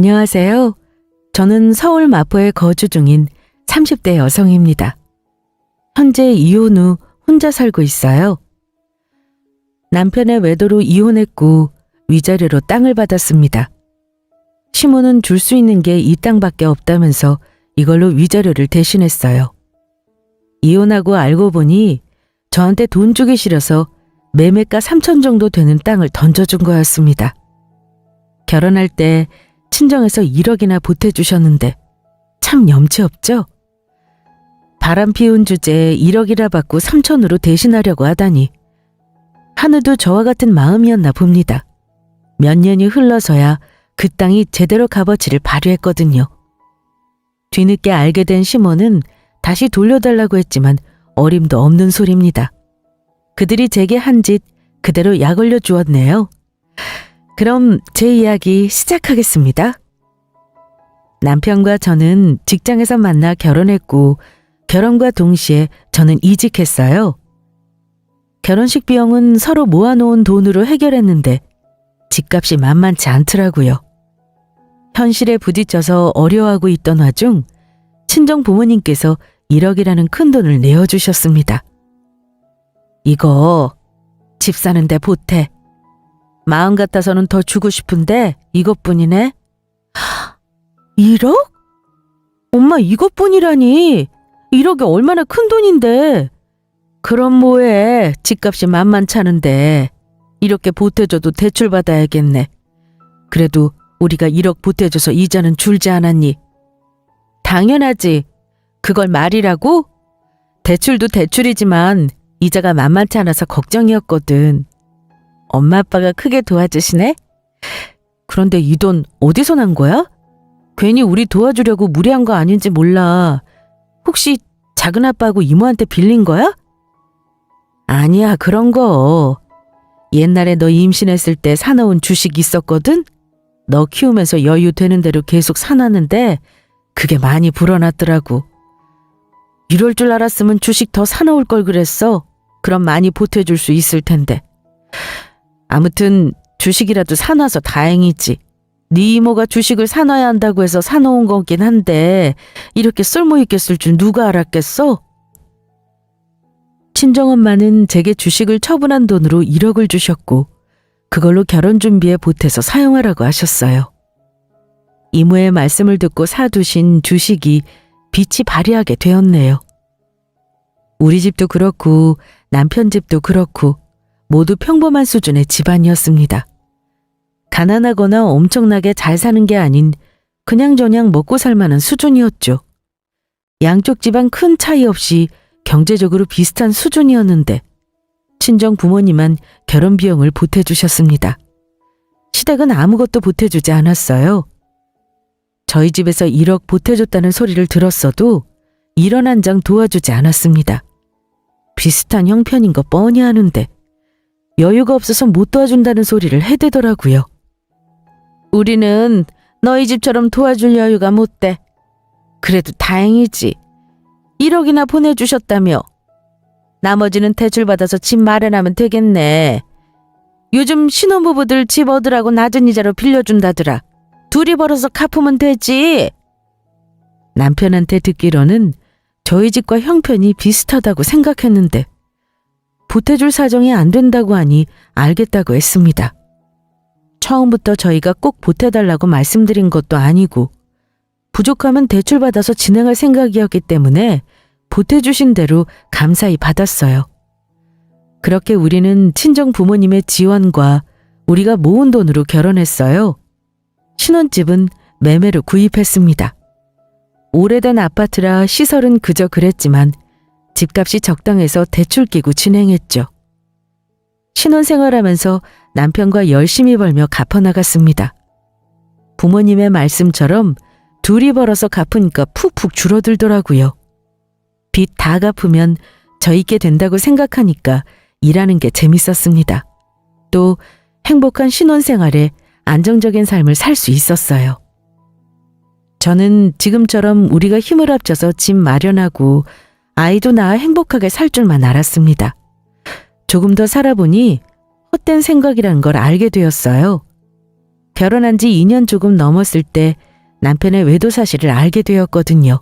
안녕하세요. 저는 서울 마포에 거주 중인 30대 여성입니다. 현재 이혼 후 혼자 살고 있어요. 남편의 외도로 이혼했고 위자료로 땅을 받았습니다. 시모는 줄 수 있는 게 이 땅밖에 없다면서 이걸로 위자료를 대신했어요. 이혼하고 알고 보니 저한테 돈 주기 싫어서 매매가 3천 정도 되는 땅을 던져준 거였습니다. 결혼할 때 친정에서 1억이나 보태주셨는데 참 염치 없죠? 바람 피운 주제에 1억이라 받고 3천으로 대신하려고 하다니 하늘도 저와 같은 마음이었나 봅니다. 몇 년이 흘러서야 그 땅이 제대로 값어치를 발휘했거든요. 뒤늦게 알게 된 시모는 다시 돌려달라고 했지만 어림도 없는 소리입니다. 그들이 제게 한 짓 그대로 약 올려 주었네요. 그럼 제 이야기 시작하겠습니다. 남편과 저는 직장에서 만나 결혼했고 결혼과 동시에 저는 이직했어요. 결혼식 비용은 서로 모아놓은 돈으로 해결했는데 집값이 만만치 않더라고요. 현실에 부딪혀서 어려워하고 있던 와중 친정 부모님께서 1억이라는 큰 돈을 내어주셨습니다. 이거 집 사는데 보태. 마음 같아서는 더 주고 싶은데 이것뿐이네. 1억? 엄마 이것뿐이라니. 1억이 얼마나 큰 돈인데. 그럼 뭐해. 집값이 만만찮은데. 이렇게 보태줘도 대출받아야겠네. 그래도 우리가 1억 보태줘서 이자는 줄지 않았니? 당연하지. 그걸 말이라고? 대출도 대출이지만 이자가 만만치 않아서 걱정이었거든. 엄마 아빠가 크게 도와주시네? 그런데 이 돈 어디서 난 거야? 괜히 우리 도와주려고 무리한 거 아닌지 몰라. 혹시 작은 아빠하고 이모한테 빌린 거야? 아니야, 그런 거. 옛날에 너 임신했을 때 사놓은 주식 있었거든? 너 키우면서 여유 되는 대로 계속 사놨는데 그게 많이 불어났더라고. 이럴 줄 알았으면 주식 더 사놓을 걸 그랬어. 그럼 많이 보태줄 수 있을 텐데. 아무튼 주식이라도 사놔서 다행이지. 네 이모가 주식을 사놔야 한다고 해서 사놓은 거긴 한데 이렇게 쓸모있게 쓸 줄 누가 알았겠어? 친정엄마는 제게 주식을 처분한 돈으로 1억을 주셨고 그걸로 결혼 준비에 보태서 사용하라고 하셨어요. 이모의 말씀을 듣고 사두신 주식이 빛이 발휘하게 되었네요. 우리 집도 그렇고 남편 집도 그렇고 모두 평범한 수준의 집안이었습니다. 가난하거나 엄청나게 잘 사는 게 아닌 그냥저냥 먹고 살만한 수준이었죠. 양쪽 집안 큰 차이 없이 경제적으로 비슷한 수준이었는데 친정 부모님만 결혼 비용을 보태주셨습니다. 시댁은 아무것도 보태주지 않았어요. 저희 집에서 1억 보태줬다는 소리를 들었어도 1원 한 장 도와주지 않았습니다. 비슷한 형편인 거 뻔히 아는데 여유가 없어서 못 도와준다는 소리를 해대더라고요. 우리는 너희 집처럼 도와줄 여유가 못 돼. 그래도 다행이지. 1억이나 보내주셨다며. 나머지는 대출받아서 집 마련하면 되겠네. 요즘 신혼부부들 집 얻으라고 낮은 이자로 빌려준다더라. 둘이 벌어서 갚으면 되지. 남편한테 듣기로는 저희 집과 형편이 비슷하다고 생각했는데 보태줄 사정이 안 된다고 하니 알겠다고 했습니다. 처음부터 저희가 꼭 보태달라고 말씀드린 것도 아니고 부족하면 대출받아서 진행할 생각이었기 때문에 보태주신 대로 감사히 받았어요. 그렇게 우리는 친정 부모님의 지원과 우리가 모은 돈으로 결혼했어요. 신혼집은 매매로 구입했습니다. 오래된 아파트라 시설은 그저 그랬지만 집값이 적당해서 대출 끼고 진행했죠. 신혼생활하면서 남편과 열심히 벌며 갚아나갔습니다. 부모님의 말씀처럼 둘이 벌어서 갚으니까 푹푹 줄어들더라고요. 빚 다 갚으면 저 있게 된다고 생각하니까 일하는 게 재밌었습니다. 또 행복한 신혼생활에 안정적인 삶을 살 수 있었어요. 저는 지금처럼 우리가 힘을 합쳐서 집 마련하고 아이도 낳아 행복하게 살 줄만 알았습니다. 조금 더 살아보니 헛된 생각이란 걸 알게 되었어요. 결혼한 지 2년 조금 넘었을 때 남편의 외도 사실을 알게 되었거든요.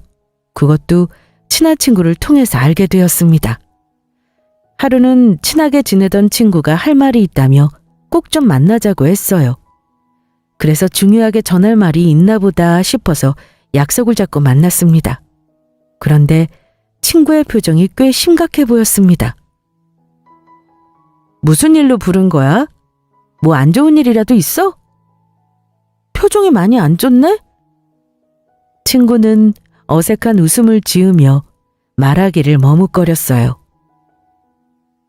그것도 친한 친구를 통해서 알게 되었습니다. 하루는 친하게 지내던 친구가 할 말이 있다며 꼭 좀 만나자고 했어요. 그래서 중요하게 전할 말이 있나 보다 싶어서 약속을 잡고 만났습니다. 그런데 친구의 표정이 꽤 심각해 보였습니다. 무슨 일로 부른 거야? 뭐 안 좋은 일이라도 있어? 표정이 많이 안 좋네? 친구는 어색한 웃음을 지으며 말하기를 머뭇거렸어요.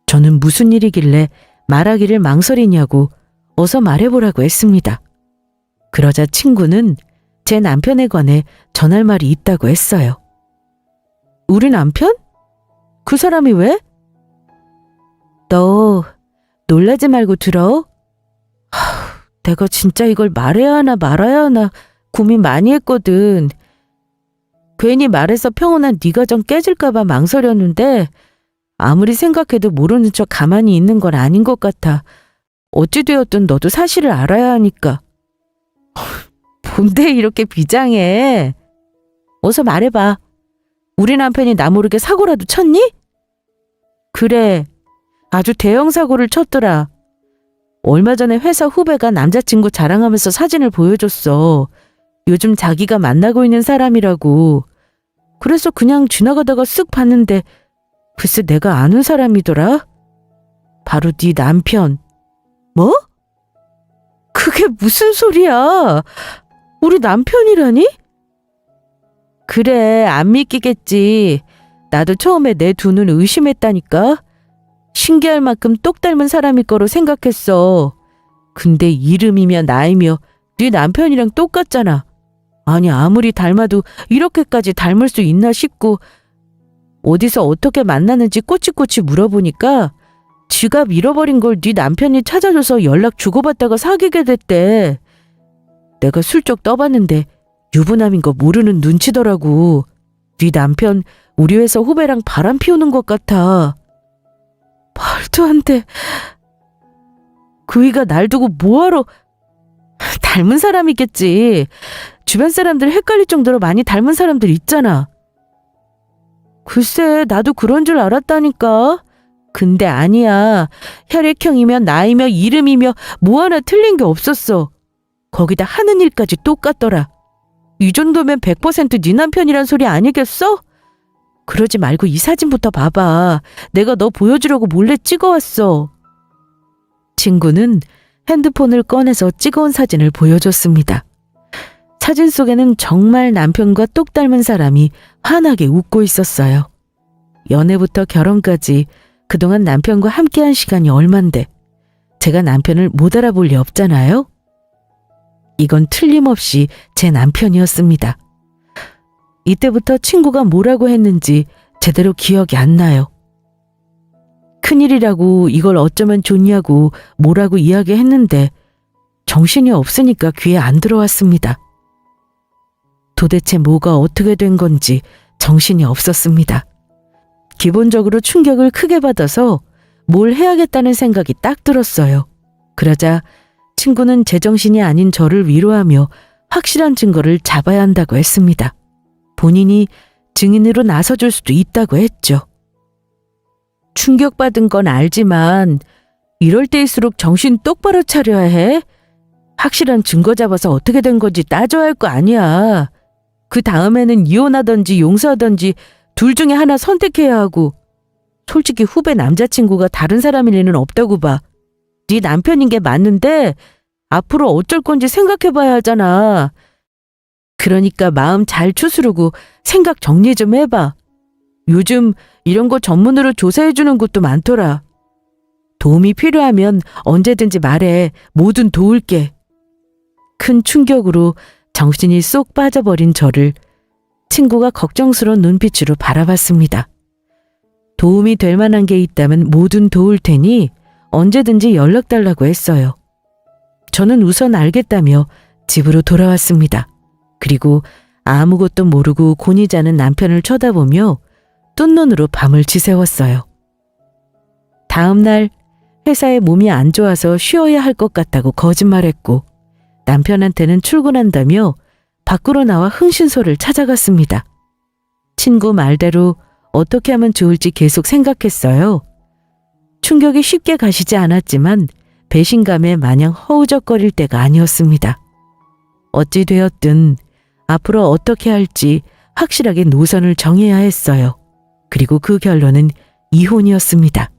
저는 무슨 일이길래 말하기를 망설이냐고 어서 말해보라고 했습니다. 그러자 친구는 제 남편에 관해 전할 말이 있다고 했어요. 우리 남편? 그 사람이 왜? 너 놀라지 말고 들어. 내가 진짜 이걸 말해야 하나 말아야 하나 고민 많이 했거든. 괜히 말해서 평온한 네 가정 깨질까 봐 망설였는데 아무리 생각해도 모르는 척 가만히 있는 건 아닌 것 같아. 어찌 되었든 너도 사실을 알아야 하니까. 뭔데 이렇게 비장해? 어서 말해봐. 우리 남편이 나 모르게 사고라도 쳤니? 그래. 아주 대형 사고를 쳤더라. 얼마 전에 회사 후배가 남자친구 자랑하면서 사진을 보여줬어. 요즘 자기가 만나고 있는 사람이라고. 그래서 그냥 지나가다가 쓱 봤는데 글쎄 내가 아는 사람이더라. 바로 네 남편. 뭐? 그게 무슨 소리야? 우리 남편이라니? 그래, 안 믿기겠지. 나도 처음에 내 두 눈 의심했다니까. 신기할 만큼 똑 닮은 사람일 거로 생각했어. 근데 이름이며 나이며 네 남편이랑 똑같잖아. 아니 아무리 닮아도 이렇게까지 닮을 수 있나 싶고 어디서 어떻게 만나는지 꼬치꼬치 물어보니까 지갑 잃어버린 걸 네 남편이 찾아줘서 연락 주고받다가 사귀게 됐대. 내가 슬쩍 떠봤는데 유부남인 거 모르는 눈치더라고. 네 남편 우리 회사 후배랑 바람 피우는 것 같아. 말도 안 돼. 그이가 날 두고 뭐하러. 닮은 사람이겠지. 주변 사람들 헷갈릴 정도로 많이 닮은 사람들 있잖아. 글쎄 나도 그런 줄 알았다니까. 근데 아니야. 혈액형이며 나이며 이름이며 뭐 하나 틀린 게 없었어. 거기다 하는 일까지 똑같더라. 이 정도면 100% 네 남편이란 소리 아니겠어? 그러지 말고 이 사진부터 봐봐. 내가 너 보여주려고 몰래 찍어왔어. 친구는 핸드폰을 꺼내서 찍어온 사진을 보여줬습니다. 사진 속에는 정말 남편과 똑 닮은 사람이 환하게 웃고 있었어요. 연애부터 결혼까지 그동안 남편과 함께한 시간이 얼만데 제가 남편을 못 알아볼 리 없잖아요? 이건 틀림없이 제 남편이었습니다. 이때부터 친구가 뭐라고 했는지 제대로 기억이 안 나요. 큰일이라고 이걸 어쩌면 좋냐고 뭐라고 이야기했는데 정신이 없으니까 귀에 안 들어왔습니다. 도대체 뭐가 어떻게 된 건지 정신이 없었습니다. 기본적으로 충격을 크게 받아서 뭘 해야겠다는 생각이 딱 들었어요. 그러자 친구는 제정신이 아닌 저를 위로하며 확실한 증거를 잡아야 한다고 했습니다. 본인이 증인으로 나서줄 수도 있다고 했죠. 충격받은 건 알지만 이럴 때일수록 정신 똑바로 차려야 해. 확실한 증거 잡아서 어떻게 된 건지 따져야 할 거 아니야. 그 다음에는 이혼하든지 용서하든지 둘 중에 하나 선택해야 하고. 솔직히 후배 남자친구가 다른 사람일 리는 없다고 봐. 네 남편인 게 맞는데 앞으로 어쩔 건지 생각해봐야 하잖아. 그러니까 마음 잘 추스르고 생각 정리 좀 해봐. 요즘 이런 거 전문으로 조사해주는 곳도 많더라. 도움이 필요하면 언제든지 말해. 뭐든 도울게. 큰 충격으로 정신이 쏙 빠져버린 저를 친구가 걱정스러운 눈빛으로 바라봤습니다. 도움이 될 만한 게 있다면 뭐든 도울 테니 언제든지 연락달라고 했어요. 저는 우선 알겠다며 집으로 돌아왔습니다. 그리고 아무것도 모르고 곤히 자는 남편을 쳐다보며 뜬 눈으로 밤을 지새웠어요. 다음 날 회사에 몸이 안 좋아서 쉬어야 할 것 같다고 거짓말했고 남편한테는 출근한다며 밖으로 나와 흥신소를 찾아갔습니다. 친구 말대로 어떻게 하면 좋을지 계속 생각했어요. 충격이 쉽게 가시지 않았지만 배신감에 마냥 허우적거릴 때가 아니었습니다. 어찌 되었든 앞으로 어떻게 할지 확실하게 노선을 정해야 했어요. 그리고 그 결론은 이혼이었습니다.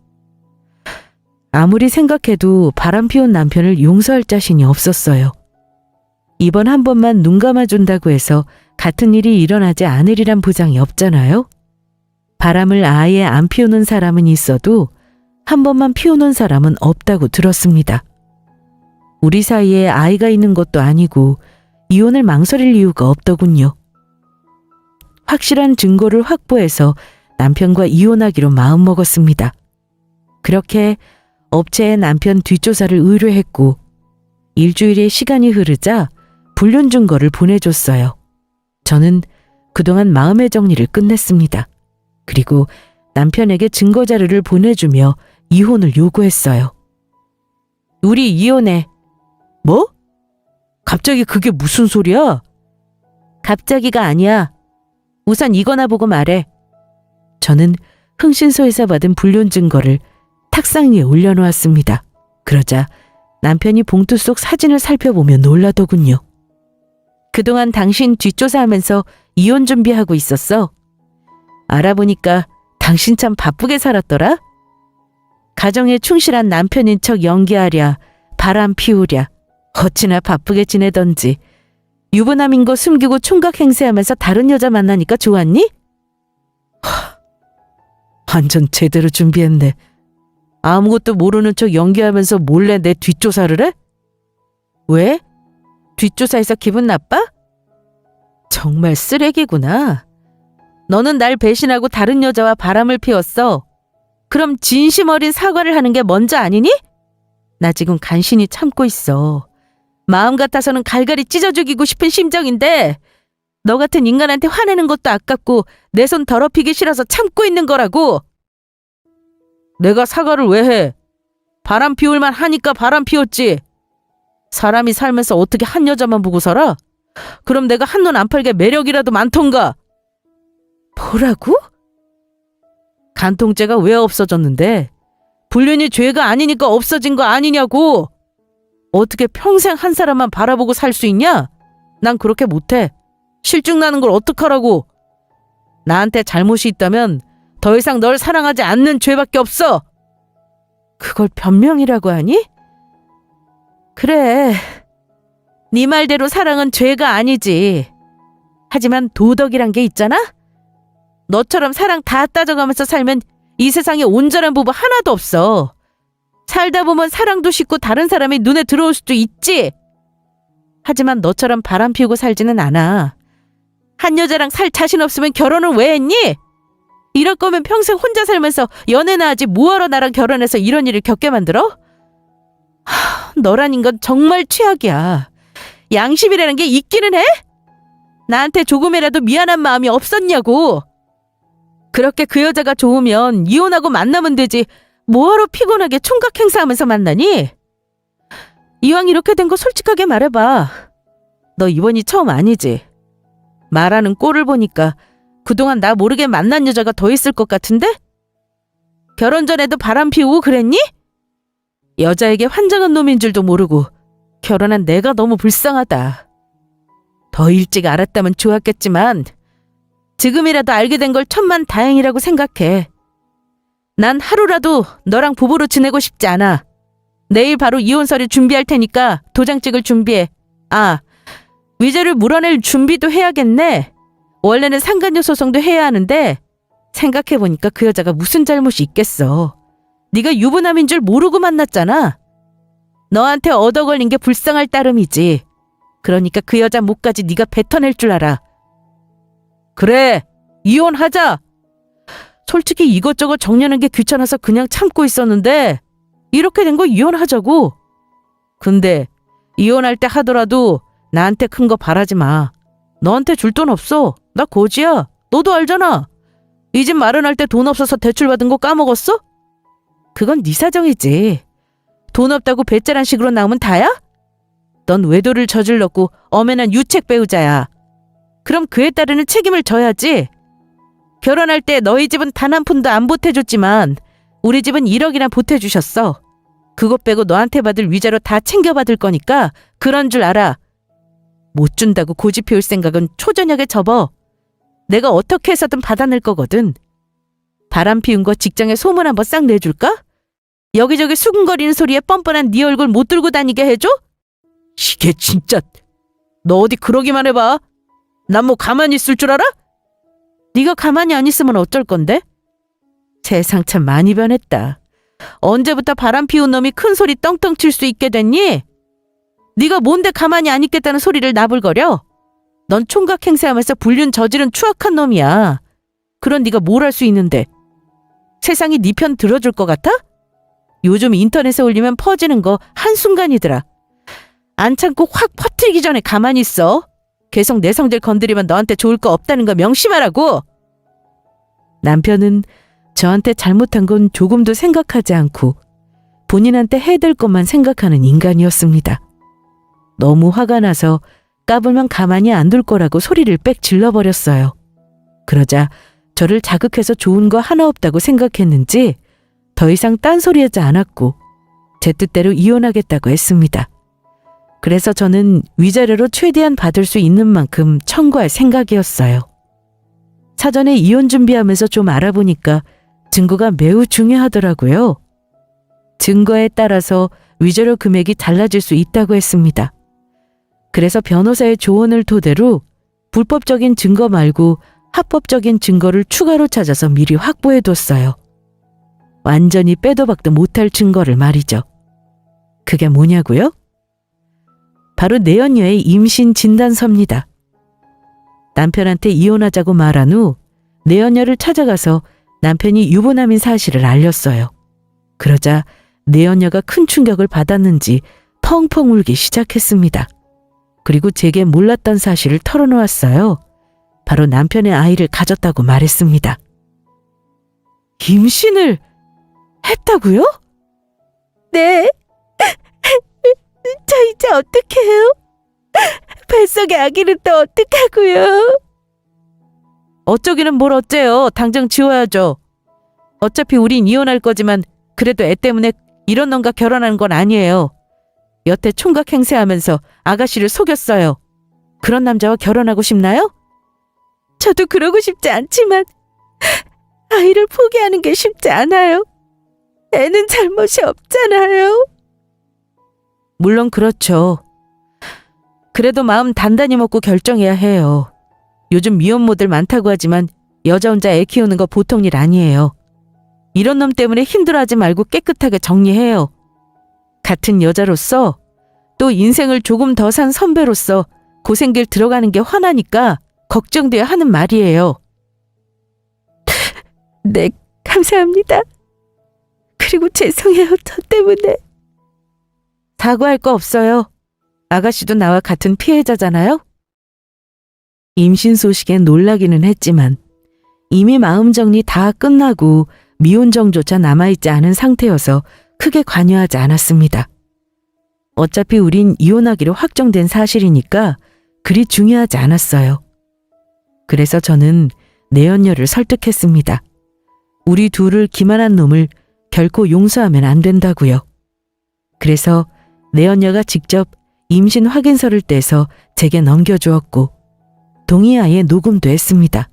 아무리 생각해도 바람피운 남편을 용서할 자신이 없었어요. 이번 한 번만 눈 감아준다고 해서 같은 일이 일어나지 않으리란 보장이 없잖아요. 바람을 아예 안 피우는 사람은 있어도 한 번만 피우는 사람은 없다고 들었습니다. 우리 사이에 아이가 있는 것도 아니고 이혼을 망설일 이유가 없더군요. 확실한 증거를 확보해서 남편과 이혼하기로 마음먹었습니다. 그렇게 업체에 남편 뒷조사를 의뢰했고 일주일의 시간이 흐르자 불륜 증거를 보내줬어요. 저는 그동안 마음의 정리를 끝냈습니다. 그리고 남편에게 증거 자료를 보내주며 이혼을 요구했어요. 우리 이혼해. 뭐? 갑자기 그게 무슨 소리야? 갑자기가 아니야. 우선 이거나 보고 말해. 저는 흥신소에서 받은 불륜 증거를 탁상 위에 올려놓았습니다. 그러자 남편이 봉투 속 사진을 살펴보며 놀라더군요. 그동안 당신 뒷조사하면서 이혼 준비하고 있었어. 알아보니까 당신 참 바쁘게 살았더라. 가정에 충실한 남편인 척 연기하랴, 바람 피우랴, 어찌나 바쁘게 지내던지. 유부남인 거 숨기고 총각 행세하면서 다른 여자 만나니까 좋았니? 완전 제대로 준비했네. 아무것도 모르는 척 연기하면서 몰래 내 뒷조사를 해? 왜? 뒷조사해서 기분 나빠? 정말 쓰레기구나. 너는 날 배신하고 다른 여자와 바람을 피웠어. 그럼 진심 어린 사과를 하는 게 먼저 아니니? 나 지금 간신히 참고 있어. 마음 같아서는 갈갈이 찢어 죽이고 싶은 심정인데 너 같은 인간한테 화내는 것도 아깝고 내 손 더럽히기 싫어서 참고 있는 거라고. 내가 사과를 왜 해? 바람 피울만 하니까 바람 피웠지. 사람이 살면서 어떻게 한 여자만 보고 살아? 그럼 내가 한눈 안 팔게 매력이라도 많던가. 뭐라고? 간통죄가 왜 없어졌는데? 불륜이 죄가 아니니까 없어진 거 아니냐고. 어떻게 평생 한 사람만 바라보고 살 수 있냐? 난 그렇게 못해. 실증 나는 걸 어떡하라고. 나한테 잘못이 있다면 더 이상 널 사랑하지 않는 죄밖에 없어. 그걸 변명이라고 하니? 그래. 네 말대로 사랑은 죄가 아니지. 하지만 도덕이란 게 있잖아? 너처럼 사랑 다 따져가면서 살면 이 세상에 온전한 부부 하나도 없어. 살다 보면 사랑도 식고 다른 사람이 눈에 들어올 수도 있지. 하지만 너처럼 바람 피우고 살지는 않아. 한 여자랑 살 자신 없으면 결혼을 왜 했니? 이럴 거면 평생 혼자 살면서 연애나 하지 뭐하러 나랑 결혼해서 이런 일을 겪게 만들어? 너란 인간 정말 최악이야. 양심이라는 게 있기는 해? 나한테 조금이라도 미안한 마음이 없었냐고. 그렇게 그 여자가 좋으면 이혼하고 만나면 되지 뭐하러 피곤하게 총각 행사하면서 만나니? 이왕 이렇게 된 거 솔직하게 말해봐. 너 이번이 처음 아니지? 말하는 꼴을 보니까 그동안 나 모르게 만난 여자가 더 있을 것 같은데? 결혼 전에도 바람 피우고 그랬니? 여자에게 환장한 놈인 줄도 모르고 결혼한 내가 너무 불쌍하다. 더 일찍 알았다면 좋았겠지만 지금이라도 알게 된 걸 천만 다행이라고 생각해. 난 하루라도 너랑 부부로 지내고 싶지 않아. 내일 바로 이혼 서류 준비할 테니까 도장 찍을 준비해. 아, 위자료 물어낼 준비도 해야겠네. 원래는 상간녀 소송도 해야 하는데 생각해보니까 그 여자가 무슨 잘못이 있겠어. 네가 유부남인 줄 모르고 만났잖아. 너한테 얻어 걸린 게 불쌍할 따름이지. 그러니까 그 여자 목까지 네가 뱉어낼 줄 알아. 그래, 이혼하자. 솔직히 이것저것 정리하는 게 귀찮아서 그냥 참고 있었는데 이렇게 된 거 이혼하자고. 근데 이혼할 때 하더라도 나한테 큰 거 바라지 마. 너한테 줄 돈 없어. 나 거지야. 너도 알잖아. 이 집 마련할 때 돈 없어서 대출받은 거 까먹었어? 그건 네 사정이지. 돈 없다고 배째란 식으로 나오면 다야? 넌 외도를 저질렀고 엄연한 유책 배우자야. 그럼 그에 따르는 책임을 져야지. 결혼할 때 너희 집은 단 한 푼도 안 보태줬지만 우리 집은 1억이나 보태주셨어. 그것 빼고 너한테 받을 위자료 다 챙겨받을 거니까 그런 줄 알아. 못 준다고 고집 피울 생각은 초저녁에 접어. 내가 어떻게 해서든 받아낼 거거든. 바람 피운 거 직장에 소문 한번 싹 내줄까? 여기저기 수근거리는 소리에 뻔뻔한 네 얼굴 못 들고 다니게 해줘? 이게 진짜. 너 어디 그러기만 해봐. 난 뭐 가만히 있을 줄 알아? 네가 가만히 안 있으면 어쩔 건데? 세상 참 많이 변했다. 언제부터 바람 피운 놈이 큰 소리 떵떵 칠 수 있게 됐니? 네가 뭔데 가만히 안 있겠다는 소리를 나불거려? 넌 총각 행세하면서 불륜 저지른 추악한 놈이야. 그런 네가 뭘 할 수 있는데? 세상이 네 편 들어줄 것 같아? 요즘 인터넷에 올리면 퍼지는 거 한순간이더라. 안 참고 확 퍼뜨리기 전에 가만히 있어. 계속 내 성질 건드리면 너한테 좋을 거 없다는 거 명심하라고. 남편은 저한테 잘못한 건 조금도 생각하지 않고 본인한테 해댈 것만 생각하는 인간이었습니다. 너무 화가 나서 까불면 가만히 안 둘 거라고 소리를 빽 질러버렸어요. 그러자 저를 자극해서 좋은 거 하나 없다고 생각했는지 더 이상 딴소리하지 않았고 제 뜻대로 이혼하겠다고 했습니다. 그래서 저는 위자료로 최대한 받을 수 있는 만큼 청구할 생각이었어요. 사전에 이혼 준비하면서 좀 알아보니까 증거가 매우 중요하더라고요. 증거에 따라서 위자료 금액이 달라질 수 있다고 했습니다. 그래서 변호사의 조언을 토대로 불법적인 증거 말고 합법적인 증거를 추가로 찾아서 미리 확보해뒀어요. 완전히 빼도 박도 못할 증거를 말이죠. 그게 뭐냐고요? 바로 내연녀의 임신 진단서입니다. 남편한테 이혼하자고 말한 후 내연녀를 찾아가서 남편이 유부남인 사실을 알렸어요. 그러자 내연녀가 큰 충격을 받았는지 펑펑 울기 시작했습니다. 그리고 제게 몰랐던 사실을 털어놓았어요. 바로 남편의 아이를 가졌다고 말했습니다. 임신을 했다고요? 네. 저 이제 어떻게 해요? 뱃속에 아기는 또 어떡하고요? 어쩌기는 뭘 어째요. 당장 지워야죠. 어차피 우린 이혼할 거지만 그래도 애 때문에 이런 놈과 결혼하는 건 아니에요. 여태 총각 행세하면서 아가씨를 속였어요. 그런 남자와 결혼하고 싶나요? 저도 그러고 싶지 않지만 아이를 포기하는 게 쉽지 않아요. 애는 잘못이 없잖아요. 물론 그렇죠. 그래도 마음 단단히 먹고 결정해야 해요. 요즘 미혼모들 많다고 하지만 여자 혼자 애 키우는 거 보통 일 아니에요. 이런 놈 때문에 힘들어하지 말고 깨끗하게 정리해요. 같은 여자로서 또 인생을 조금 더 산 선배로서 고생길 들어가는 게 화나니까 걱정돼야 하는 말이에요. 네, 감사합니다. 그리고 죄송해요, 저 때문에. 사과할 거 없어요. 아가씨도 나와 같은 피해자잖아요. 임신 소식에 놀라기는 했지만 이미 마음 정리 다 끝나고 미혼정조차 남아있지 않은 상태여서 크게 관여하지 않았습니다. 어차피 우린 이혼하기로 확정된 사실이니까 그리 중요하지 않았어요. 그래서 저는 내연녀를 설득했습니다. 우리 둘을 기만한 놈을 결코 용서하면 안 된다고요. 그래서 내연녀가 직접 임신 확인서를 떼서 제게 넘겨주었고 동의하에 녹음도 했습니다.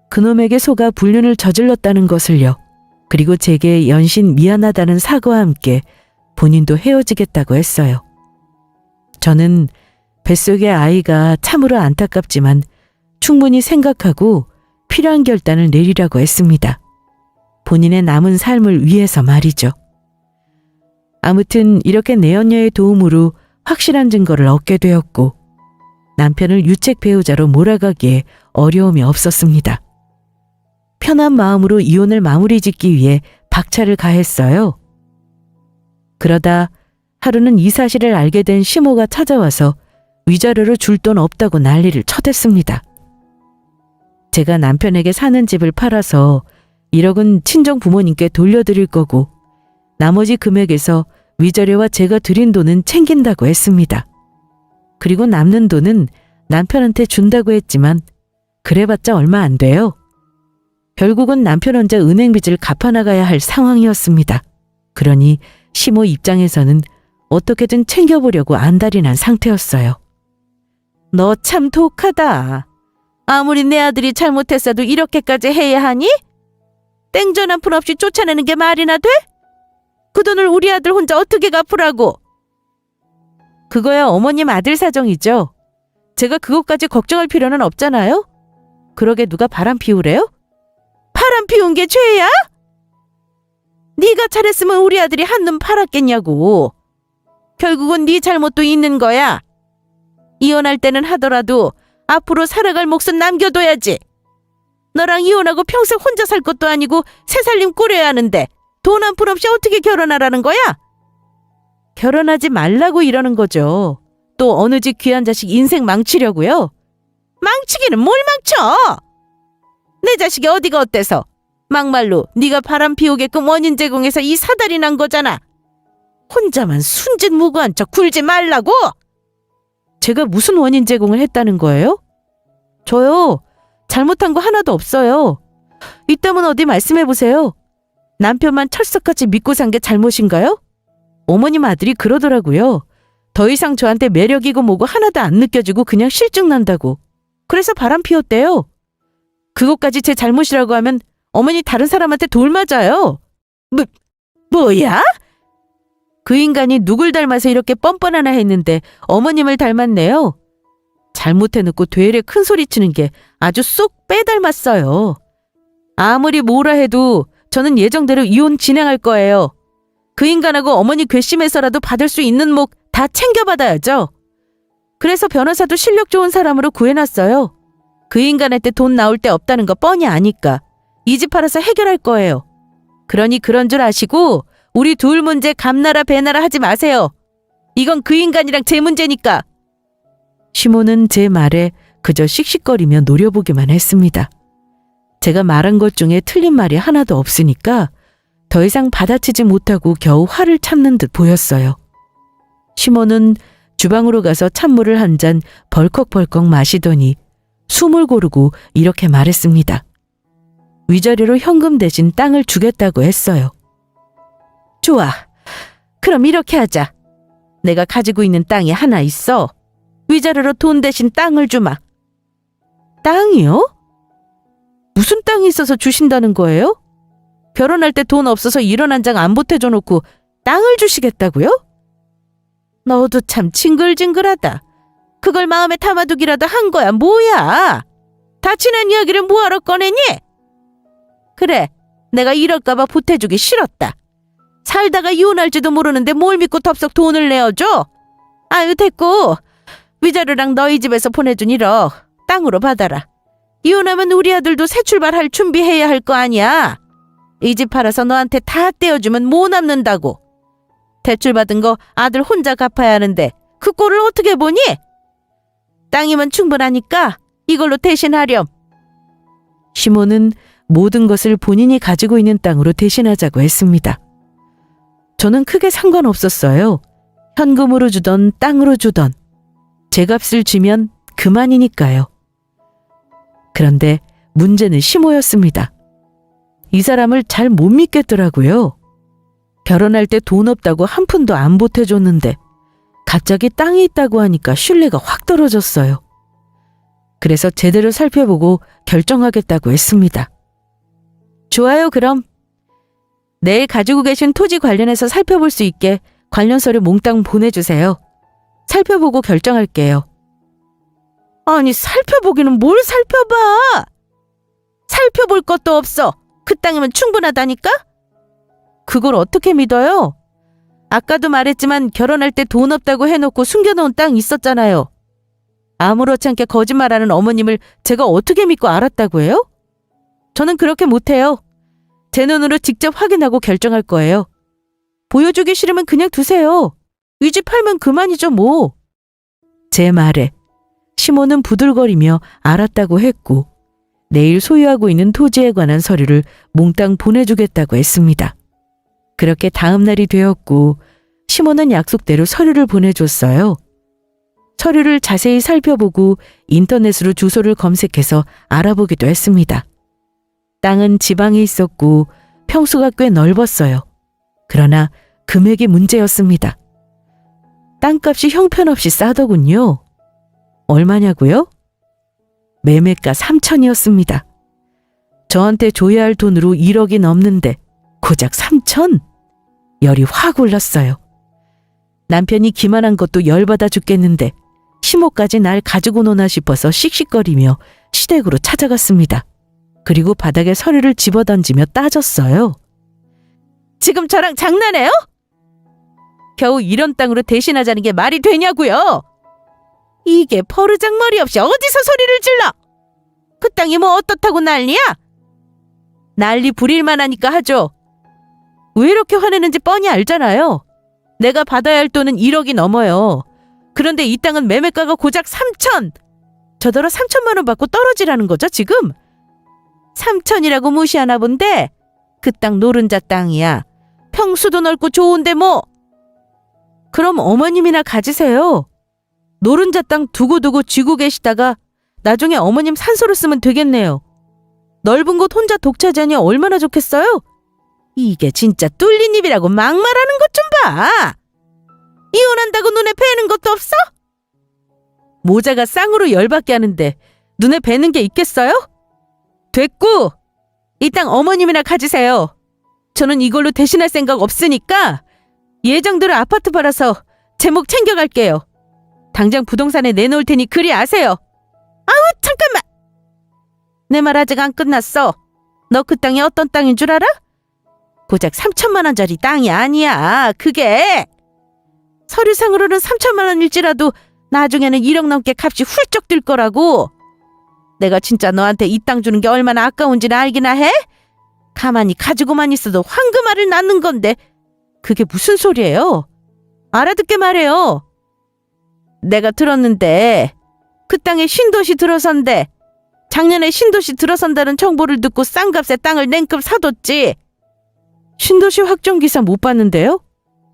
그놈에게 속아 불륜을 저질렀다는 것을요. 그리고 제게 연신 미안하다는 사과와 함께 본인도 헤어지겠다고 했어요. 저는 뱃속의 아이가 참으로 안타깝지만 충분히 생각하고 필요한 결단을 내리라고 했습니다. 본인의 남은 삶을 위해서 말이죠. 아무튼 이렇게 내연녀의 도움으로 확실한 증거를 얻게 되었고 남편을 유책 배우자로 몰아가기에 어려움이 없었습니다. 편한 마음으로 이혼을 마무리 짓기 위해 박차를 가했어요. 그러다 하루는 이 사실을 알게 된 시모가 찾아와서 위자료로 줄 돈 없다고 난리를 쳐댔습니다. 제가 남편에게 사는 집을 팔아서 1억은 친정 부모님께 돌려드릴 거고 나머지 금액에서 위자료와 제가 드린 돈은 챙긴다고 했습니다. 그리고 남는 돈은 남편한테 준다고 했지만 그래봤자 얼마 안 돼요. 결국은 남편 혼자 은행 빚을 갚아나가야 할 상황이었습니다. 그러니 시모 입장에서는 어떻게든 챙겨보려고 안달이 난 상태였어요. 너 참 독하다. 아무리 내 아들이 잘못했어도 이렇게까지 해야 하니? 땡전 한 푼 없이 쫓아내는 게 말이나 돼? 그 돈을 우리 아들 혼자 어떻게 갚으라고? 그거야 어머님 아들 사정이죠. 제가 그것까지 걱정할 필요는 없잖아요. 그러게 누가 바람 피우래요? 바람 피운 게 죄야? 네가 잘했으면 우리 아들이 한눈 팔았겠냐고. 결국은 네 잘못도 있는 거야. 이혼할 때는 하더라도 앞으로 살아갈 몫은 남겨둬야지. 너랑 이혼하고 평생 혼자 살 것도 아니고 새 살림 꾸려야 하는데 돈 한 푼 없이 어떻게 결혼하라는 거야? 결혼하지 말라고 이러는 거죠. 또 어느 집 귀한 자식 인생 망치려고요? 망치기는 뭘 망쳐? 내 자식이 어디가 어때서? 막말로 네가 바람 피우게끔 원인 제공해서 이 사달이 난 거잖아. 혼자만 순진무구한 척 굴지 말라고! 제가 무슨 원인 제공을 했다는 거예요? 저요, 잘못한 거 하나도 없어요. 이따면 어디 말씀해보세요. 남편만 철석같이 믿고 산 게 잘못인가요? 어머님 아들이 그러더라고요. 더 이상 저한테 매력이고 뭐고 하나도 안 느껴지고 그냥 실증난다고. 그래서 바람 피웠대요. 그것까지 제 잘못이라고 하면 어머니 다른 사람한테 돌 맞아요. 뭐야? 그 인간이 누굴 닮아서 이렇게 뻔뻔하나 했는데 어머님을 닮았네요. 잘못해놓고 되레 큰 소리치는 게 아주 쏙 빼닮았어요. 아무리 뭐라 해도 저는 예정대로 이혼 진행할 거예요. 그 인간하고 어머니 괘씸해서라도 받을 수 있는 목 다 챙겨받아야죠. 그래서 변호사도 실력 좋은 사람으로 구해놨어요. 그 인간한테 돈 나올 데 없다는 거 뻔히 아니까 이 집 팔아서 해결할 거예요. 그러니 그런 줄 아시고 우리 둘 문제 감나라 배나라 하지 마세요. 이건 그 인간이랑 제 문제니까. 시모는 제 말에 그저 씩씩거리며 노려보기만 했습니다. 제가 말한 것 중에 틀린 말이 하나도 없으니까 더 이상 받아치지 못하고 겨우 화를 참는 듯 보였어요. 시모는 주방으로 가서 찬물을 한 잔 벌컥벌컥 마시더니 숨을 고르고 이렇게 말했습니다. 위자료로 현금 대신 땅을 주겠다고 했어요. 좋아. 그럼 이렇게 하자. 내가 가지고 있는 땅이 하나 있어. 위자료로 돈 대신 땅을 주마. 땅이요? 무슨 땅이 있어서 주신다는 거예요? 결혼할 때 돈 없어서 1원 한 장 안 보태줘 놓고 땅을 주시겠다고요? 너도 참 징글징글하다. 그걸 마음에 담아두기라도 한 거야 뭐야? 다 지난 이야기를 뭐하러 꺼내니? 그래, 내가 이럴까봐 보태주기 싫었다. 살다가 이혼할지도 모르는데 뭘 믿고 덥석 돈을 내어줘? 아유 됐고, 위자료랑 너희 집에서 보내준 1억 땅으로 받아라. 이혼하면 우리 아들도 새 출발할 준비해야 할 거 아니야. 이 집 팔아서 너한테 다 떼어주면 뭐 남는다고. 대출받은 거 아들 혼자 갚아야 하는데 그 꼴을 어떻게 보니? 땅이면 충분하니까 이걸로 대신하렴. 시모는 모든 것을 본인이 가지고 있는 땅으로 대신하자고 했습니다. 저는 크게 상관없었어요. 현금으로 주던 땅으로 주던 제 값을 주면 그만이니까요. 그런데 문제는 시모였습니다. 이 사람을 잘 못 믿겠더라고요. 결혼할 때 돈 없다고 한 푼도 안 보태줬는데 갑자기 땅이 있다고 하니까 신뢰가 확 떨어졌어요. 그래서 제대로 살펴보고 결정하겠다고 했습니다. 좋아요, 그럼. 내일 가지고 계신 토지 관련해서 살펴볼 수 있게 관련 서류 몽땅 보내주세요. 살펴보고 결정할게요. 아니, 살펴보기는 뭘 살펴봐! 살펴볼 것도 없어. 그 땅이면 충분하다니까? 그걸 어떻게 믿어요? 아까도 말했지만 결혼할 때 돈 없다고 해놓고 숨겨놓은 땅 있었잖아요. 아무렇지 않게 거짓말하는 어머님을 제가 어떻게 믿고 알았다고 해요? 저는 그렇게 못해요. 제 눈으로 직접 확인하고 결정할 거예요. 보여주기 싫으면 그냥 두세요. 이 집 팔면 그만이죠 뭐. 제 말에 시모는 부들거리며 알았다고 했고 내일 소유하고 있는 토지에 관한 서류를 몽땅 보내주겠다고 했습니다. 그렇게 다음 날이 되었고 시몬은 약속대로 서류를 보내줬어요. 서류를 자세히 살펴보고 인터넷으로 주소를 검색해서 알아보기도 했습니다. 땅은 지방에 있었고 평수가 꽤 넓었어요. 그러나 금액이 문제였습니다. 땅값이 형편없이 싸더군요. 얼마냐고요? 매매가 3천이었습니다. 저한테 줘야 할 돈으로 1억이 넘는데 고작 3천? 열이 확 올랐어요. 남편이 기만한 것도 열받아 죽겠는데 시모까지 날 가지고 노나 싶어서 씩씩거리며 시댁으로 찾아갔습니다. 그리고 바닥에 서류를 집어던지며 따졌어요. 지금 저랑 장난해요? 겨우 이런 땅으로 대신하자는 게 말이 되냐고요? 이게 버르장머리 없이 어디서 소리를 질러? 그 땅이 뭐 어떻다고 난리야? 난리 부릴만 하니까 하죠. 왜 이렇게 화내는지 뻔히 알잖아요. 내가 받아야 할 돈은 1억이 넘어요. 그런데 이 땅은 매매가가 고작 3천! 저더러 3천만 원 받고 떨어지라는 거죠, 지금? 3천이라고 무시하나 본데 그 땅 노른자 땅이야. 평수도 넓고 좋은데 뭐. 그럼 어머님이나 가지세요. 노른자 땅 두고두고 쥐고 계시다가 나중에 어머님 산소를 쓰면 되겠네요. 넓은 곳 혼자 독차지하니 얼마나 좋겠어요? 이게 진짜 뚫린 입이라고 막말하는 것 좀 봐. 이혼한다고 눈에 뵈는 것도 없어? 모자가 쌍으로 열받게 하는데 눈에 뵈는 게 있겠어요? 됐고 이 땅 어머님이나 가지세요. 저는 이걸로 대신할 생각 없으니까 예정대로 아파트 팔아서 제목 챙겨갈게요. 당장 부동산에 내놓을 테니 그리 아세요. 아우 잠깐만. 내 말 아직 안 끝났어. 너 그 땅이 어떤 땅인 줄 알아? 고작 3천만 원짜리 땅이 아니야. 그게 서류상으로는 3천만 원일지라도 나중에는 1억 넘게 값이 훌쩍 뛸 거라고. 내가 진짜 너한테 이 땅 주는 게 얼마나 아까운지는 알기나 해? 가만히 가지고만 있어도 황금알을 낳는 건데 그게 무슨 소리예요? 알아듣게 말해요. 내가 들었는데 그 땅에 신도시 들어선대. 작년에 신도시 들어선다는 정보를 듣고 싼 값에 땅을 냉큼 사뒀지. 신도시 확정기사 못 봤는데요?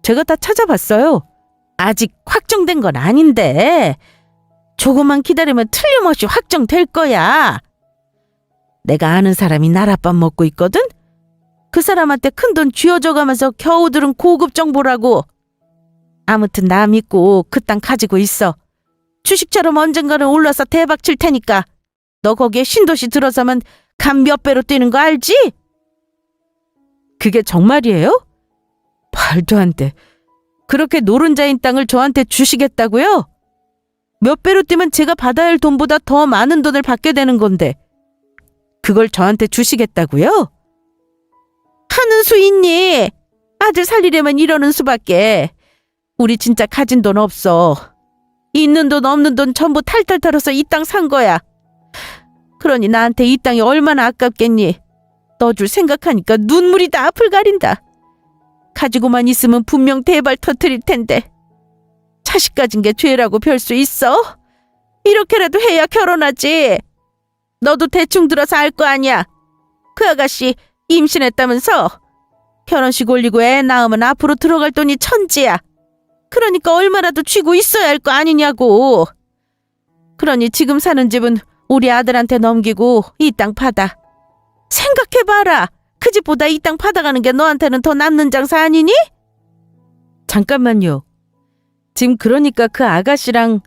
제가 다 찾아봤어요. 아직 확정된 건 아닌데 조금만 기다리면 틀림없이 확정될 거야. 내가 아는 사람이 나랏밥 먹고 있거든? 그 사람한테 큰돈 쥐어줘가면서 겨우 들은 고급 정보라고. 아무튼 나 믿고 그 땅 가지고 있어. 주식처럼 언젠가는 올라서 대박 칠 테니까. 너 거기에 신도시 들어서면 값 몇 배로 뛰는 거 알지? 그게 정말이에요? 말도 안 돼. 그렇게 노른자인 땅을 저한테 주시겠다고요? 몇 배로 뛰면 제가 받아야 할 돈보다 더 많은 돈을 받게 되는 건데 그걸 저한테 주시겠다고요? 하는 수 있니? 아들 살리려면 이러는 수밖에. 우리 진짜 가진 돈 없어. 있는 돈 없는 돈 전부 탈탈 털어서 이 땅 산 거야. 그러니 나한테 이 땅이 얼마나 아깝겠니? 넣어줄 생각하니까 눈물이 다 앞을 가린다. 가지고만 있으면 분명 대발 터뜨릴 텐데 자식 가진 게 죄라고 별 수 있어? 이렇게라도 해야 결혼하지. 너도 대충 들어서 알 거 아니야. 그 아가씨 임신했다면서? 결혼식 올리고 애 낳으면 앞으로 들어갈 돈이 천지야. 그러니까 얼마라도 쥐고 있어야 할 거 아니냐고. 그러니 지금 사는 집은 우리 아들한테 넘기고 이 땅 받아. 생각해봐라. 그 집보다 이 땅 받아가는 게 너한테는 더 낫는 장사 아니니? 잠깐만요. 지금 그러니까 그 아가씨랑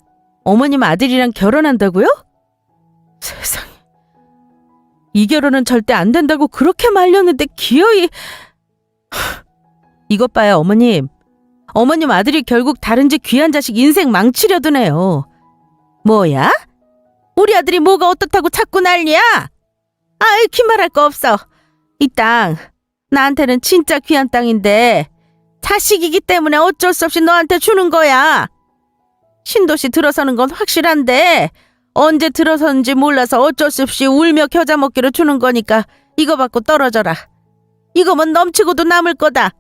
어머님 아들이랑 결혼한다고요? 세상에. 이 결혼은 절대 안 된다고 그렇게 말렸는데 기어이. 이것 봐요 어머님. 어머님 아들이 결국 다른 집 귀한 자식 인생 망치려 드네요. 뭐야? 우리 아들이 뭐가 어떻다고 자꾸 난리야? 아이 기말할 거 없어. 이 땅 나한테는 진짜 귀한 땅인데 자식이기 때문에 어쩔 수 없이 너한테 주는 거야. 신도시 들어서는 건 확실한데 언제 들어서는지 몰라서 어쩔 수 없이 울며 겨자 먹기로 주는 거니까 이거 받고 떨어져라. 이거면 넘치고도 남을 거다.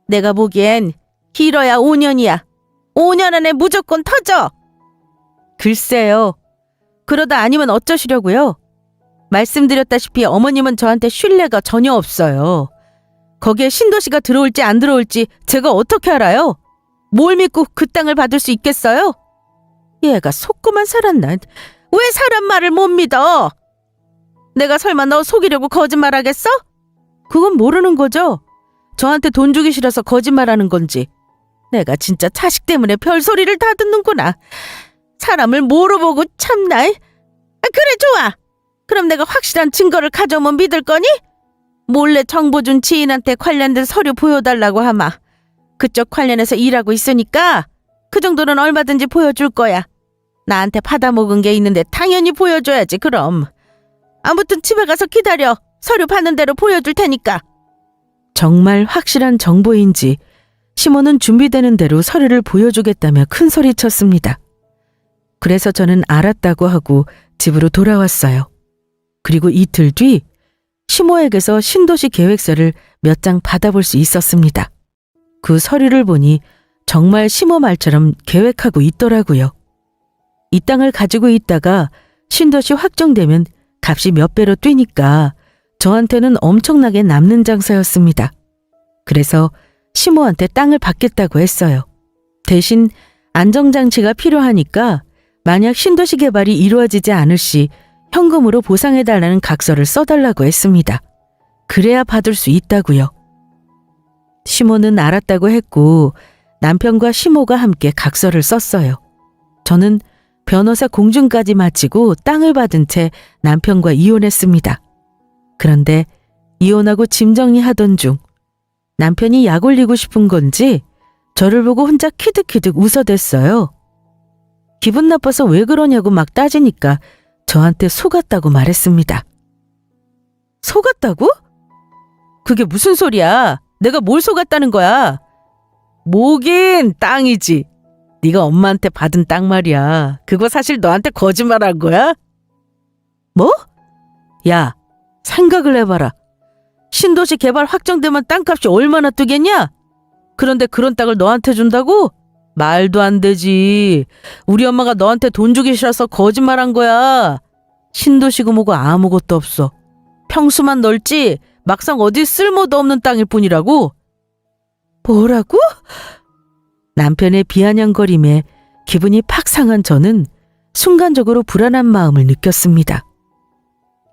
내가 보기엔 길어야 5년이야. 5년 안에 무조건 터져. 글쎄요. 그러다 아니면 어쩌시려고요? 말씀드렸다시피 어머님은 저한테 신뢰가 전혀 없어요. 거기에 신도시가 들어올지 안 들어올지 제가 어떻게 알아요? 뭘 믿고 그 땅을 받을 수 있겠어요? 얘가 속고만 살았나? 왜 사람 말을 못 믿어? 내가 설마 너 속이려고 거짓말하겠어? 그건 모르는 거죠. 저한테 돈 주기 싫어서 거짓말하는 건지. 내가 진짜 자식 때문에 별소리를 다 듣는구나. 사람을 뭐로 보고 참나. 그래, 좋아. 그럼 내가 확실한 증거를 가져오면 믿을 거니? 몰래 정보 준 지인한테 관련된 서류 보여달라고 하마. 그쪽 관련해서 일하고 있으니까 그 정도는 얼마든지 보여줄 거야. 나한테 받아먹은 게 있는데 당연히 보여줘야지. 그럼 아무튼 집에 가서 기다려. 서류 받는 대로 보여줄 테니까. 정말 확실한 정보인지 시몬은 준비되는 대로 서류를 보여주겠다며 큰 소리쳤습니다. 그래서 저는 알았다고 하고 집으로 돌아왔어요. 그리고 이틀 뒤 시모에게서 신도시 계획서를 몇 장 받아볼 수 있었습니다. 그 서류를 보니 정말 시모 말처럼 계획하고 있더라고요. 이 땅을 가지고 있다가 신도시 확정되면 값이 몇 배로 뛰니까 저한테는 엄청나게 남는 장사였습니다. 그래서 시모한테 땅을 받겠다고 했어요. 대신 안정장치가 필요하니까 만약 신도시 개발이 이루어지지 않을 시 현금으로 보상해달라는 각서를 써달라고 했습니다. 그래야 받을 수 있다고요. 시모는 알았다고 했고 남편과 시모가 함께 각서를 썼어요. 저는 변호사 공증까지 마치고 땅을 받은 채 남편과 이혼했습니다. 그런데 이혼하고 짐 정리하던 중 남편이 약 올리고 싶은 건지 저를 보고 혼자 키득키득 웃어댔어요. 기분 나빠서 왜 그러냐고 막 따지니까 저한테 속았다고 말했습니다. 속았다고? 그게 무슨 소리야? 내가 뭘 속았다는 거야? 뭐긴 땅이지. 네가 엄마한테 받은 땅 말이야. 그거 사실 너한테 거짓말한 거야? 뭐? 야, 생각을 해봐라. 신도시 개발 확정되면 땅값이 얼마나 뜨겠냐? 그런데 그런 땅을 너한테 준다고? 말도 안 되지. 우리 엄마가 너한테 돈 주기 싫어서 거짓말한 거야. 신도시고 뭐고 아무것도 없어. 평수만 넓지 막상 어디 쓸모도 없는 땅일 뿐이라고. 뭐라고? 남편의 비아냥거림에 기분이 팍 상한 저는 순간적으로 불안한 마음을 느꼈습니다.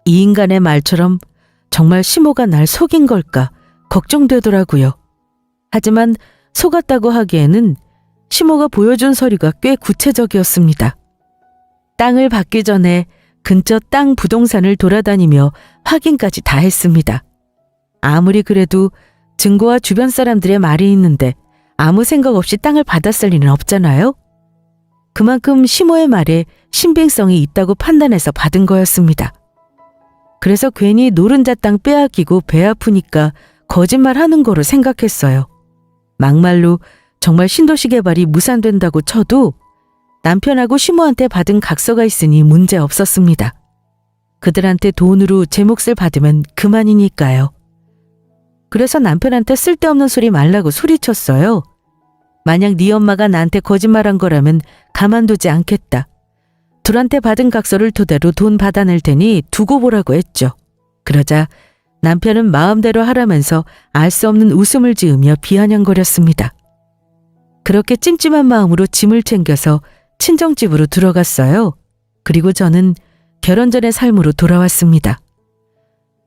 이 인간의 말처럼 정말 시모가 날 속인 걸까 걱정되더라고요. 하지만 속았다고 하기에는 시모가 보여준 서류가 꽤 구체적이었습니다. 땅을 받기 전에 근처 땅 부동산을 돌아다니며 확인까지 다 했습니다. 아무리 그래도 증거와 주변 사람들의 말이 있는데 아무 생각 없이 땅을 받았을 리는 없잖아요. 그만큼 시모의 말에 신빙성이 있다고 판단해서 받은 거였습니다. 그래서 괜히 노른자 땅 빼앗기고 배 아프니까 거짓말하는 거로 생각했어요. 막말로 정말 신도시 개발이 무산된다고 쳐도 남편하고 시모한테 받은 각서가 있으니 문제 없었습니다. 그들한테 돈으로 제 몫을 받으면 그만이니까요. 그래서 남편한테 쓸데없는 소리 말라고 소리쳤어요. 만약 네 엄마가 나한테 거짓말한 거라면 가만두지 않겠다. 둘한테 받은 각서를 토대로 돈 받아낼 테니 두고 보라고 했죠. 그러자 남편은 마음대로 하라면서 알 수 없는 웃음을 지으며 비아냥거렸습니다. 그렇게 찜찜한 마음으로 짐을 챙겨서 친정집으로 들어갔어요. 그리고 저는 결혼 전의 삶으로 돌아왔습니다.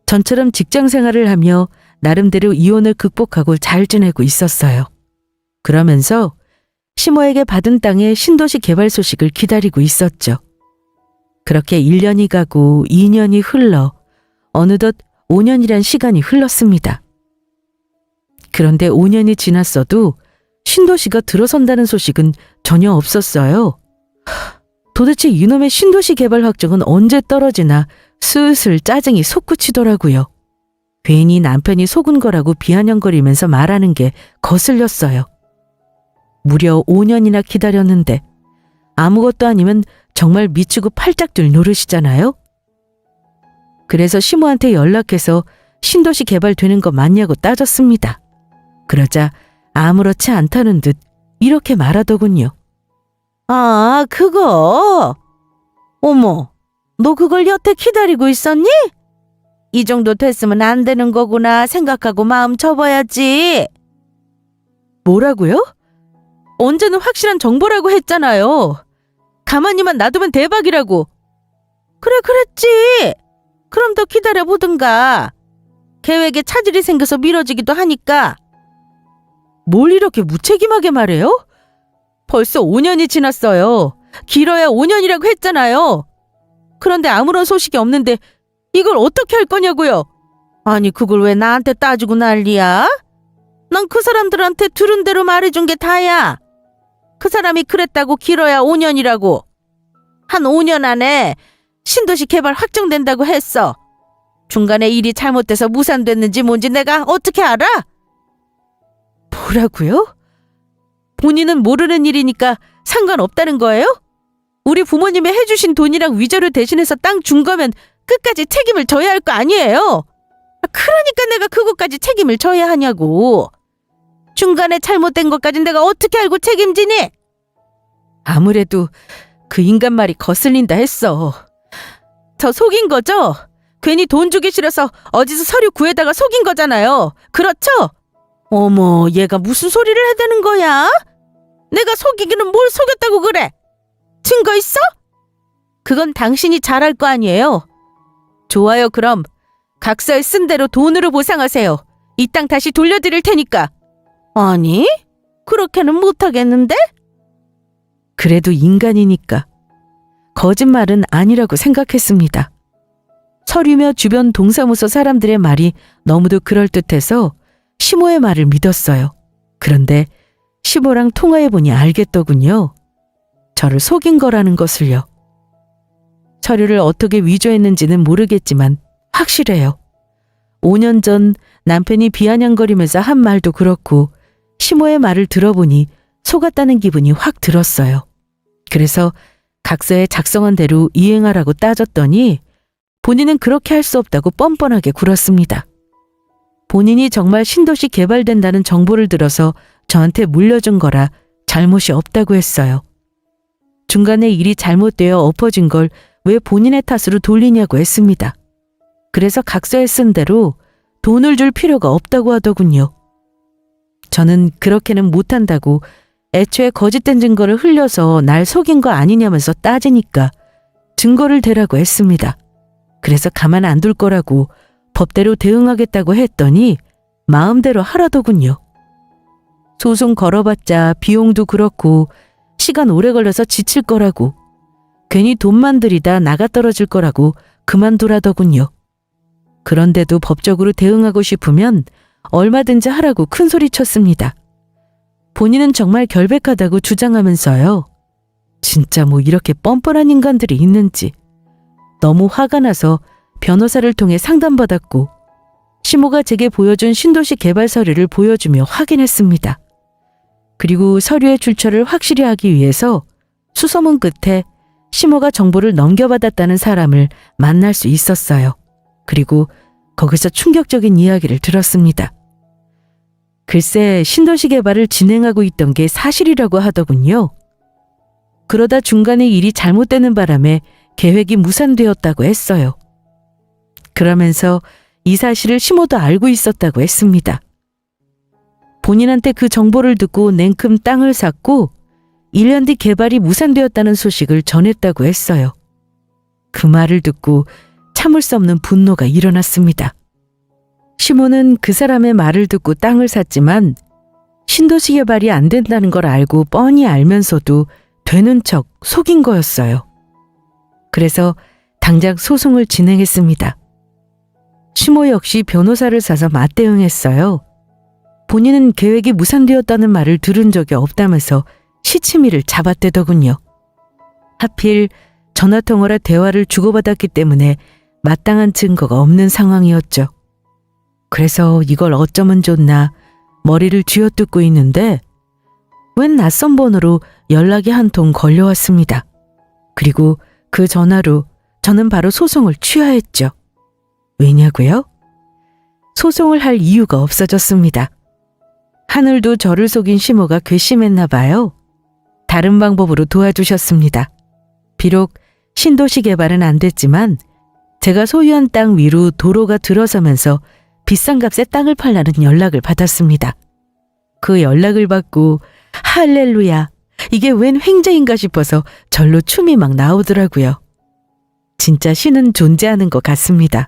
전처럼 직장 생활을 하며 나름대로 이혼을 극복하고 잘 지내고 있었어요. 그러면서 시모에게 받은 땅의 신도시 개발 소식을 기다리고 있었죠. 그렇게 1년이 가고 2년이 흘러 어느덧 5년이란 시간이 흘렀습니다. 그런데 5년이 지났어도 신도시가 들어선다는 소식은 전혀 없었어요. 도대체 이놈의 신도시 개발 확정은 언제 떨어지나 슬슬 짜증이 솟구치더라고요. 괜히 남편이 속은 거라고 비아냥거리면서 말하는 게 거슬렸어요. 무려 5년이나 기다렸는데 아무것도 아니면 정말 미치고 팔짝 뛸 노릇이잖아요. 그래서 시모한테 연락해서 신도시 개발되는 거 맞냐고 따졌습니다. 그러자 아무렇지 않다는 듯 이렇게 말하더군요. 아, 그거? 어머, 너 그걸 여태 기다리고 있었니? 이 정도 됐으면 안 되는 거구나 생각하고 마음 접어야지. 뭐라고요? 언제는 확실한 정보라고 했잖아요. 가만히만 놔두면 대박이라고. 그래, 그랬지. 그럼 더 기다려보든가. 계획에 차질이 생겨서 미뤄지기도 하니까. 뭘 이렇게 무책임하게 말해요? 벌써 5년이 지났어요. 길어야 5년이라고 했잖아요. 그런데 아무런 소식이 없는데 이걸 어떻게 할 거냐고요? 아니, 그걸 왜 나한테 따지고 난리야? 난 그 사람들한테 들은 대로 말해준 게 다야. 그 사람이 그랬다고 길어야 5년이라고. 한 5년 안에 신도시 개발 확정된다고 했어. 중간에 일이 잘못돼서 무산됐는지 뭔지 내가 어떻게 알아? 뭐라고요? 본인은 모르는 일이니까 상관없다는 거예요? 우리 부모님이 해주신 돈이랑 위자료 대신해서 땅 준 거면 끝까지 책임을 져야 할 거 아니에요? 그러니까 내가 그것까지 책임을 져야 하냐고. 중간에 잘못된 것까지 내가 어떻게 알고 책임지니? 아무래도 그 인간 말이 거슬린다 했어. 저 속인 거죠? 괜히 돈 주기 싫어서 어디서 서류 구해다가 속인 거잖아요. 그렇죠? 어머, 얘가 무슨 소리를 해대는 거야? 내가 속이기는 뭘 속였다고 그래? 증거 있어? 그건 당신이 잘할 거 아니에요. 좋아요, 그럼 각서에 쓴 대로 돈으로 보상하세요. 이 땅 다시 돌려드릴 테니까. 아니, 그렇게는 못하겠는데? 그래도 인간이니까 거짓말은 아니라고 생각했습니다. 서류며 주변 동사무소 사람들의 말이 너무도 그럴듯해서 시모의 말을 믿었어요. 그런데 시모랑 통화해보니 알겠더군요. 저를 속인 거라는 것을요. 서류를 어떻게 위조했는지는 모르겠지만 확실해요. 5년 전 남편이 비아냥거리면서 한 말도 그렇고 시모의 말을 들어보니 속았다는 기분이 확 들었어요. 그래서 각서에 작성한 대로 이행하라고 따졌더니 본인은 그렇게 할 수 없다고 뻔뻔하게 굴었습니다. 본인이 정말 신도시 개발된다는 정보를 들어서 저한테 물려준 거라 잘못이 없다고 했어요. 중간에 일이 잘못되어 엎어진 걸 왜 본인의 탓으로 돌리냐고 했습니다. 그래서 각서에 쓴 대로 돈을 줄 필요가 없다고 하더군요. 저는 그렇게는 못한다고 애초에 거짓된 증거를 흘려서 날 속인 거 아니냐면서 따지니까 증거를 대라고 했습니다. 그래서 가만 안 둘 거라고 법대로 대응하겠다고 했더니 마음대로 하라더군요. 소송 걸어봤자 비용도 그렇고 시간 오래 걸려서 지칠 거라고 괜히 돈만 들이다 나가 떨어질 거라고 그만두라더군요. 그런데도 법적으로 대응하고 싶으면 얼마든지 하라고 큰 소리 쳤습니다. 본인은 정말 결백하다고 주장하면서요. 진짜 뭐 이렇게 뻔뻔한 인간들이 있는지. 너무 화가 나서 변호사를 통해 상담받았고 시모가 제게 보여준 신도시 개발 서류를 보여주며 확인했습니다. 그리고 서류의 출처를 확실히 하기 위해서 수소문 끝에 시모가 정보를 넘겨받았다는 사람을 만날 수 있었어요. 그리고 거기서 충격적인 이야기를 들었습니다. 글쎄 신도시 개발을 진행하고 있던 게 사실이라고 하더군요. 그러다 중간에 일이 잘못되는 바람에 계획이 무산되었다고 했어요. 그러면서 이 사실을 시모도 알고 있었다고 했습니다. 본인한테 그 정보를 듣고 냉큼 땅을 샀고 1년 뒤 개발이 무산되었다는 소식을 전했다고 했어요. 그 말을 듣고 참을 수 없는 분노가 일어났습니다. 시모는 그 사람의 말을 듣고 땅을 샀지만 신도시 개발이 안 된다는 걸 알고 뻔히 알면서도 되는 척 속인 거였어요. 그래서 당장 소송을 진행했습니다. 시모 역시 변호사를 사서 맞대응했어요. 본인은 계획이 무산되었다는 말을 들은 적이 없다면서 시치미를 잡아대더군요. 하필 전화통화라 대화를 주고받았기 때문에 마땅한 증거가 없는 상황이었죠. 그래서 이걸 어쩌면 좋나 머리를 쥐어뜯고 있는데 웬 낯선 번호로 연락이 한 통 걸려왔습니다. 그리고 그 전화로 저는 바로 소송을 취하했죠. 왜냐고요? 소송을 할 이유가 없어졌습니다. 하늘도 저를 속인 시모가 괘씸했나 봐요. 다른 방법으로 도와주셨습니다. 비록 신도시 개발은 안 됐지만 제가 소유한 땅 위로 도로가 들어서면서 비싼 값에 땅을 팔라는 연락을 받았습니다. 그 연락을 받고 할렐루야, 이게 웬 횡재인가 싶어서 절로 춤이 막 나오더라고요. 진짜 신은 존재하는 것 같습니다.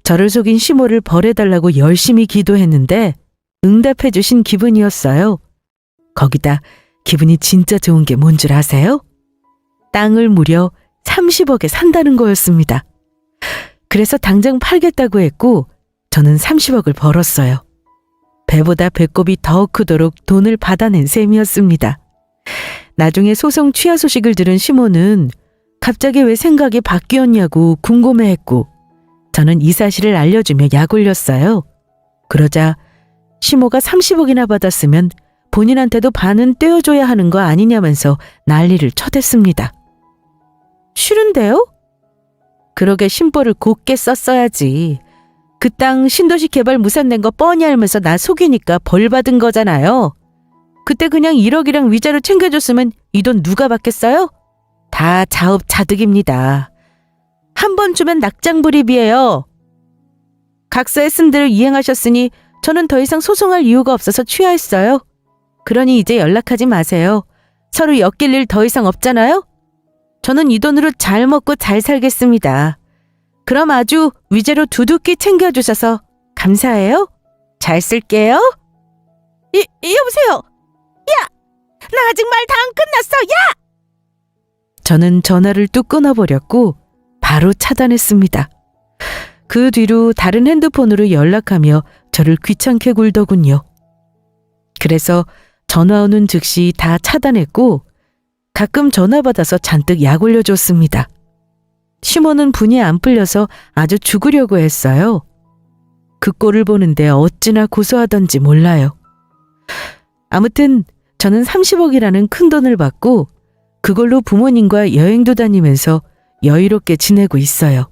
저를 속인 시모를 벌해달라고 열심히 기도했는데 응답해 주신 기분이었어요. 거기다 기분이 진짜 좋은 게 뭔 줄 아세요? 땅을 무려 30억에 산다는 거였습니다. 그래서 당장 팔겠다고 했고 저는 30억을 벌었어요. 배보다 배꼽이 더 크도록 돈을 받아낸 셈이었습니다. 나중에 소송 취하 소식을 들은 시모는 갑자기 왜 생각이 바뀌었냐고 궁금해했고 저는 이 사실을 알려주며 약 올렸어요. 그러자 시모가 30억이나 받았으면 본인한테도 반은 떼어줘야 하는 거 아니냐면서 난리를 쳐댔습니다. 싫은데요? 그러게 심보를 곱게 썼어야지. 그 땅 신도시 개발 무산된 거 뻔히 알면서 나 속이니까 벌 받은 거잖아요. 그때 그냥 1억이랑 위자료 챙겨줬으면 이 돈 누가 받겠어요? 다 자업자득입니다. 한 번 주면 낙장불입이에요. 각서에 쓴 대로 이행하셨으니 저는 더 이상 소송할 이유가 없어서 취하했어요. 그러니 이제 연락하지 마세요. 서로 엮일 일 더 이상 없잖아요? 저는 이 돈으로 잘 먹고 잘 살겠습니다. 그럼 아주 위자료 두둑히 챙겨주셔서 감사해요. 잘 쓸게요. 여보세요. 야! 나 아직 말 다 안 끝났어. 야! 저는 전화를 뚝 끊어버렸고 바로 차단했습니다. 그 뒤로 다른 핸드폰으로 연락하며 저를 귀찮게 굴더군요. 그래서 전화 오는 즉시 다 차단했고 가끔 전화 받아서 잔뜩 약 올려줬습니다. 시모는 분이 안 풀려서 아주 죽으려고 했어요. 그 꼴을 보는데 어찌나 고소하던지 몰라요. 아무튼 저는 30억이라는 큰 돈을 받고 그걸로 부모님과 여행도 다니면서 여유롭게 지내고 있어요.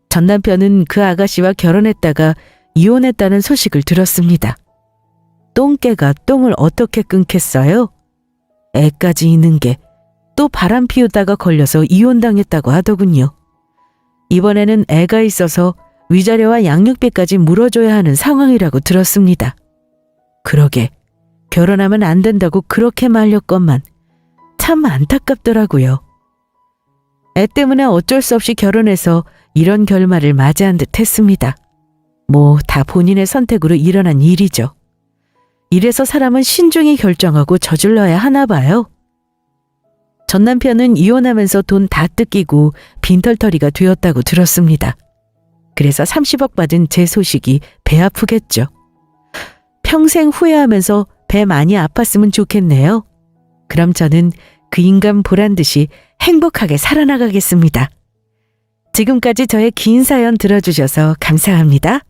전 남편은 그 아가씨와 결혼했다가 이혼했다는 소식을 들었습니다. 똥개가 똥을 어떻게 끊겠어요? 애까지 있는 게 또 바람 피우다가 걸려서 이혼당했다고 하더군요. 이번에는 애가 있어서 위자료와 양육비까지 물어줘야 하는 상황이라고 들었습니다. 그러게 결혼하면 안 된다고 그렇게 말렸건만 참 안타깝더라고요. 애 때문에 어쩔 수 없이 결혼해서 이런 결말을 맞이한 듯 했습니다. 뭐 다 본인의 선택으로 일어난 일이죠. 이래서 사람은 신중히 결정하고 저질러야 하나 봐요. 전 남편은 이혼하면서 돈 다 뜯기고 빈털터리가 되었다고 들었습니다. 그래서 30억 받은 제 소식이 배 아프겠죠. 평생 후회하면서 배 많이 아팠으면 좋겠네요. 그럼 저는 그 인간 보란 듯이 행복하게 살아나가겠습니다. 지금까지 저의 긴 사연 들어주셔서 감사합니다.